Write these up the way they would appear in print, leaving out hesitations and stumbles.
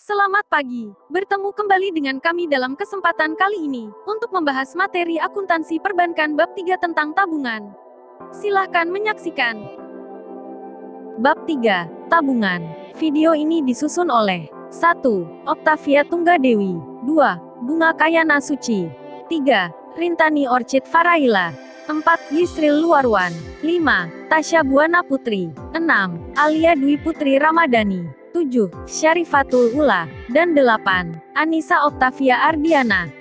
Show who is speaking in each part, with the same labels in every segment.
Speaker 1: Selamat pagi, bertemu kembali dengan kami dalam kesempatan kali ini, untuk membahas materi akuntansi perbankan bab 3 tentang tabungan. Silahkan menyaksikan. Bab 3, Tabungan. Video ini disusun oleh 1. Octavia Tunggadewi 2. Bunga Kayana Suci 3. Rintani Orchid Faraila 4. Yisril Luarwan 5. Tasya Buana Putri 6. Alia Dwi Putri Ramadhani 7. Syarifatul Ula, dan 8. Anissa Octavia Ardiana.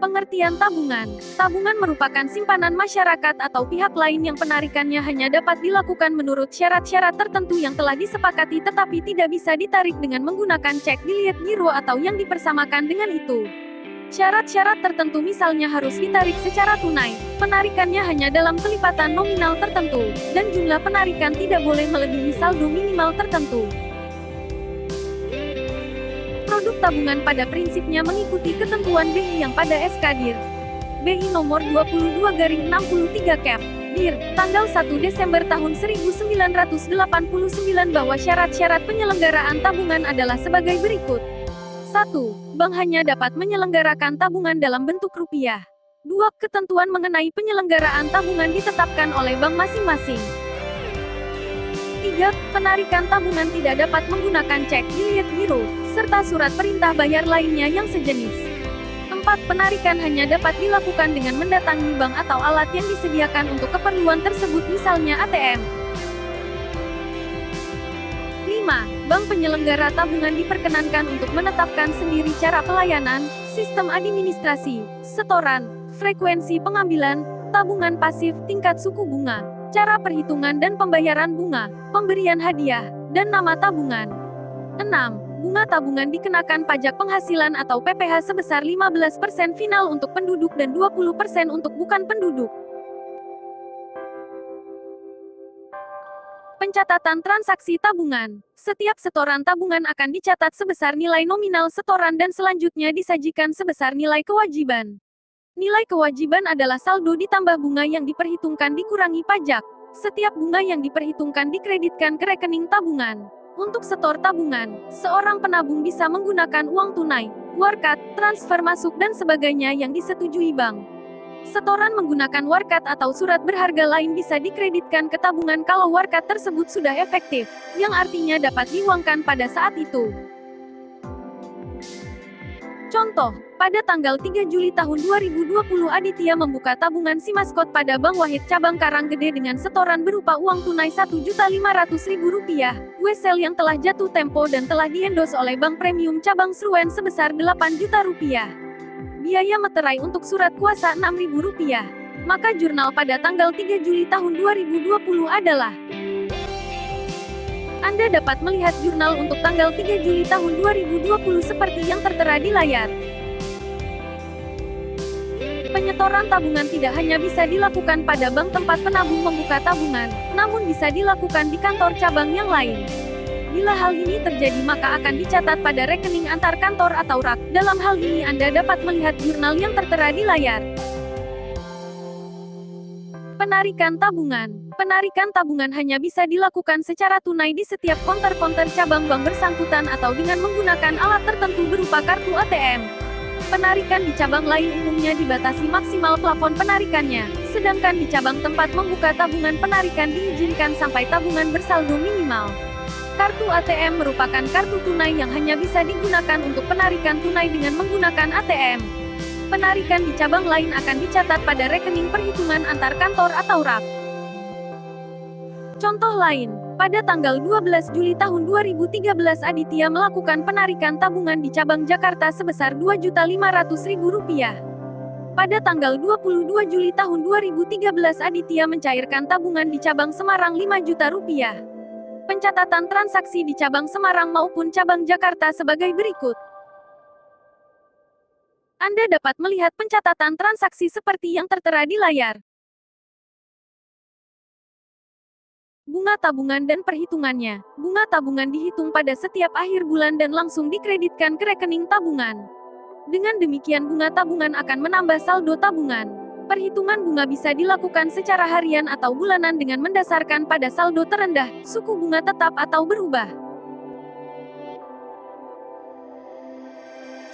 Speaker 1: Pengertian tabungan. Tabungan merupakan simpanan masyarakat atau pihak lain yang penarikannya hanya dapat dilakukan menurut syarat-syarat tertentu yang telah disepakati tetapi tidak bisa ditarik dengan menggunakan cek, biliet, giro atau yang dipersamakan dengan itu. Syarat-syarat tertentu misalnya harus ditarik secara tunai, penarikannya hanya dalam kelipatan nominal tertentu, dan jumlah penarikan tidak boleh melebihi saldo minimal tertentu. Produk tabungan pada prinsipnya mengikuti ketentuan BI yang pada SK-Dir. BI nomor 22/63 Cap. Dir, tanggal 1 Desember tahun 1989 bahwa syarat-syarat penyelenggaraan tabungan adalah sebagai berikut. 1. Bank hanya dapat menyelenggarakan tabungan dalam bentuk rupiah. 2. Ketentuan mengenai penyelenggaraan tabungan ditetapkan oleh bank masing-masing. 3. Penarikan tabungan tidak dapat menggunakan cek, biliet, giro, serta surat perintah bayar lainnya yang sejenis. 4. Penarikan hanya dapat dilakukan dengan mendatangi bank atau alat yang disediakan untuk keperluan tersebut misalnya ATM. 5. Bank penyelenggara tabungan diperkenankan untuk menetapkan sendiri cara pelayanan, sistem administrasi, setoran, frekuensi pengambilan, tabungan pasif, tingkat suku bunga, cara perhitungan dan pembayaran bunga, pemberian hadiah, dan nama tabungan. 6. Bunga tabungan dikenakan pajak penghasilan atau PPh sebesar 15% final untuk penduduk dan 20% untuk bukan penduduk. Pencatatan transaksi tabungan. Setiap setoran tabungan akan dicatat sebesar nilai nominal setoran dan selanjutnya disajikan sebesar nilai kewajiban. Nilai kewajiban adalah saldo ditambah bunga yang diperhitungkan dikurangi pajak. Setiap bunga yang diperhitungkan dikreditkan ke rekening tabungan. Untuk setor tabungan, seorang penabung bisa menggunakan uang tunai, warkat, transfer masuk dan sebagainya yang disetujui bank. Setoran menggunakan warkat atau surat berharga lain bisa dikreditkan ke tabungan kalau warkat tersebut sudah efektif, yang artinya dapat diuangkan pada saat itu. Contoh, pada tanggal 3 Juli tahun 2020 Aditya membuka tabungan Simaskot pada Bank Wahid Cabang Karanggede dengan setoran berupa uang tunai Rp1.500.000, Wesel yang telah jatuh tempo dan telah diendos oleh Bank Premium Cabang Sruen sebesar Rp8 juta. Biaya meterai untuk surat kuasa Rp6.000. Maka jurnal pada tanggal 3 Juli tahun 2020 adalah. Anda dapat melihat jurnal untuk tanggal 3 Juli tahun 2020 seperti yang tertera di layar. Penyetoran tabungan tidak hanya bisa dilakukan pada bank tempat penabung membuka tabungan, namun bisa dilakukan di kantor cabang yang lain. Bila hal ini terjadi maka akan dicatat pada rekening antar kantor atau RAK. Dalam hal ini Anda dapat melihat jurnal yang tertera di layar. Penarikan tabungan. Penarikan tabungan hanya bisa dilakukan secara tunai di setiap konter-konter cabang bank bersangkutan atau dengan menggunakan alat tertentu berupa kartu ATM. Penarikan di cabang lain umumnya dibatasi maksimal plafon penarikannya, sedangkan di cabang tempat membuka tabungan penarikan diizinkan sampai tabungan bersaldo minimal. Kartu ATM merupakan kartu tunai yang hanya bisa digunakan untuk penarikan tunai dengan menggunakan ATM. Penarikan di cabang lain akan dicatat pada rekening perhitungan antar kantor atau RAK. Contoh lain, pada tanggal 12 Juli tahun 2013 Aditya melakukan penarikan tabungan di cabang Jakarta sebesar Rp2.500.000. Pada tanggal 22 Juli tahun 2013 Aditya mencairkan tabungan di cabang Semarang Rp5 juta. Pencatatan transaksi di cabang Semarang maupun cabang Jakarta sebagai berikut. Anda dapat melihat pencatatan transaksi seperti yang tertera di layar. Bunga tabungan dan perhitungannya. Bunga tabungan dihitung pada setiap akhir bulan dan langsung dikreditkan ke rekening tabungan. Dengan demikian bunga tabungan akan menambah saldo tabungan. Perhitungan bunga bisa dilakukan secara harian atau bulanan dengan mendasarkan pada saldo terendah, suku bunga tetap atau berubah.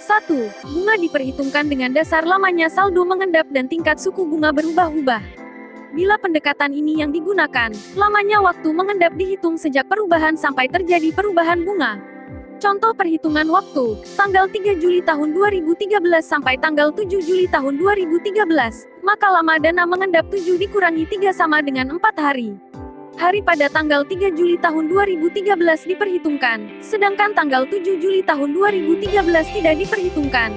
Speaker 1: 1. Bunga diperhitungkan dengan dasar lamanya saldo mengendap dan tingkat suku bunga berubah-ubah. Bila pendekatan ini yang digunakan, lamanya waktu mengendap dihitung sejak perubahan sampai terjadi perubahan bunga. Contoh perhitungan waktu, tanggal 3 Juli tahun 2013 sampai tanggal 7 Juli tahun 2013, maka lama dana mengendap 7 dikurangi 3 sama dengan 4 hari. Hari pada tanggal 3 Juli tahun 2013 diperhitungkan, sedangkan tanggal 7 Juli tahun 2013 tidak diperhitungkan.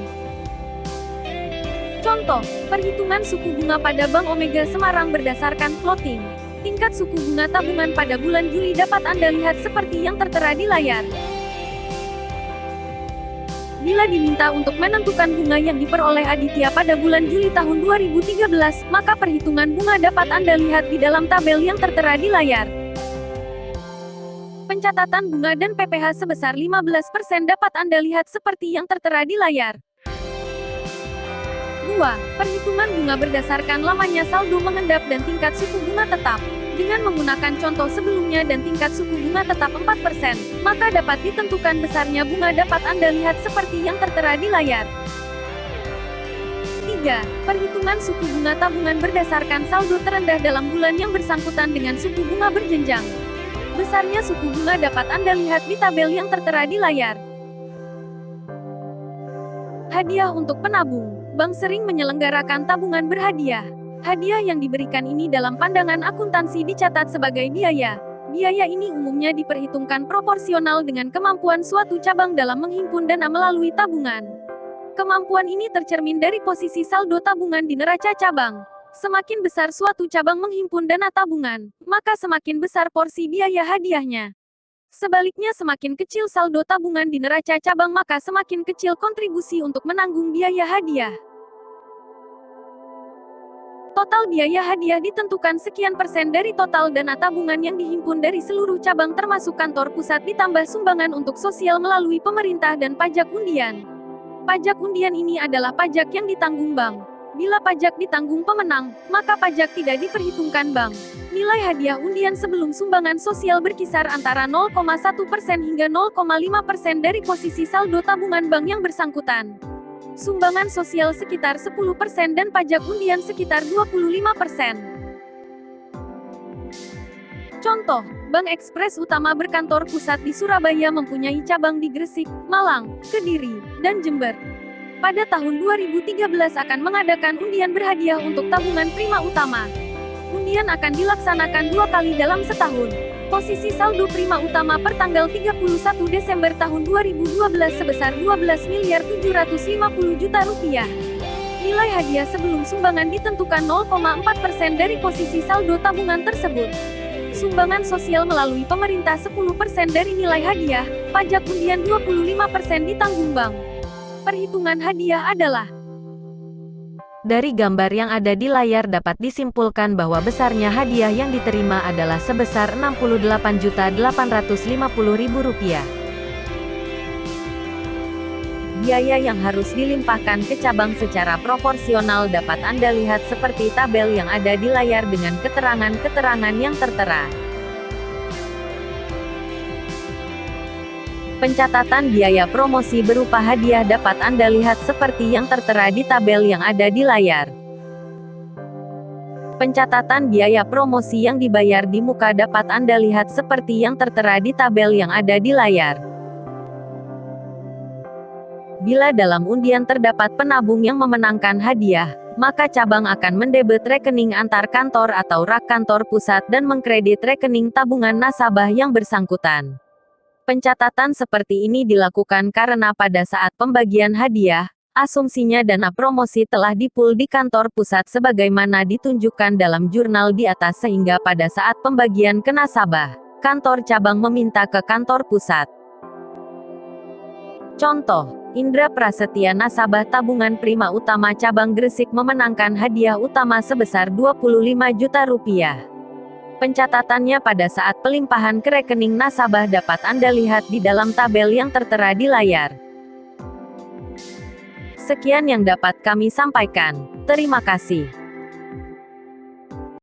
Speaker 1: Contoh, perhitungan suku bunga pada Bank Omega Semarang berdasarkan floating. Tingkat suku bunga tabungan pada bulan Juli dapat Anda lihat seperti yang tertera di layar. Bila diminta untuk menentukan bunga yang diperoleh Aditya pada bulan Juli tahun 2013, maka perhitungan bunga dapat Anda lihat di dalam tabel yang tertera di layar. Pencatatan bunga dan PPh sebesar 15% dapat Anda lihat seperti yang tertera di layar. 2. Perhitungan bunga berdasarkan lamanya saldo mengendap dan tingkat suku bunga tetap. Dengan menggunakan contoh sebelumnya dan tingkat suku bunga tetap 4%, maka dapat ditentukan besarnya bunga dapat Anda lihat seperti yang tertera di layar. 3. Perhitungan suku bunga tabungan berdasarkan saldo terendah dalam bulan yang bersangkutan dengan suku bunga berjenjang. Besarnya suku bunga dapat Anda lihat di tabel yang tertera di layar. Hadiah untuk penabung. Bank sering menyelenggarakan tabungan berhadiah. Hadiah yang diberikan ini dalam pandangan akuntansi dicatat sebagai biaya. Biaya ini umumnya diperhitungkan proporsional dengan kemampuan suatu cabang dalam menghimpun dana melalui tabungan. Kemampuan ini tercermin dari posisi saldo tabungan di neraca cabang. Semakin besar suatu cabang menghimpun dana tabungan, maka semakin besar porsi biaya hadiahnya. Sebaliknya semakin kecil saldo tabungan di neraca cabang maka semakin kecil kontribusi untuk menanggung biaya hadiah. Total biaya hadiah ditentukan sekian persen dari total dana tabungan yang dihimpun dari seluruh cabang termasuk kantor pusat ditambah sumbangan untuk sosial melalui pemerintah dan pajak undian. Pajak undian ini adalah pajak yang ditanggung bank. Bila pajak ditanggung pemenang, maka pajak tidak diperhitungkan bank. Nilai hadiah undian sebelum sumbangan sosial berkisar antara 0,1% hingga 0,5% dari posisi saldo tabungan bank yang bersangkutan. Sumbangan sosial sekitar 10% dan pajak undian sekitar 25%. Contoh, Bank Ekspres Utama berkantor pusat di Surabaya mempunyai cabang di Gresik, Malang, Kediri, dan Jember. Pada tahun 2013 akan mengadakan undian berhadiah untuk tabungan Prima Utama. Undian akan dilaksanakan 2 kali dalam setahun. Posisi saldo Prima Utama per tanggal 31 Desember tahun 2012 sebesar Rp12.750.000.000. Nilai hadiah sebelum sumbangan ditentukan 0,4% dari posisi saldo tabungan tersebut. Sumbangan sosial melalui pemerintah 10% dari nilai hadiah, pajak undian 25% ditanggung bank. Perhitungan hadiah adalah
Speaker 2: dari gambar yang ada di layar dapat disimpulkan bahwa besarnya hadiah yang diterima adalah sebesar Rp68.850.000. Biaya yang harus dilimpahkan ke cabang secara proporsional dapat Anda lihat seperti tabel yang ada di layar dengan keterangan-keterangan yang tertera. Pencatatan biaya promosi berupa hadiah dapat Anda lihat seperti yang tertera di tabel yang ada di layar. Pencatatan biaya promosi yang dibayar di muka dapat Anda lihat seperti yang tertera di tabel yang ada di layar. Bila dalam undian terdapat penabung yang memenangkan hadiah, maka cabang akan mendebet rekening antar kantor atau rak kantor pusat dan mengkredit rekening tabungan nasabah yang bersangkutan. Pencatatan seperti ini dilakukan karena pada saat pembagian hadiah, asumsinya dana promosi telah dipul di kantor pusat sebagaimana ditunjukkan dalam jurnal di atas sehingga pada saat pembagian ke nasabah, kantor cabang meminta ke kantor pusat. Contoh, Indra Prasetya nasabah tabungan Prima Utama cabang Gresik memenangkan hadiah utama sebesar Rp25 juta. Pencatatannya pada saat pelimpahan ke rekening nasabah dapat Anda lihat di dalam tabel yang tertera di layar. Sekian yang dapat kami sampaikan. Terima kasih.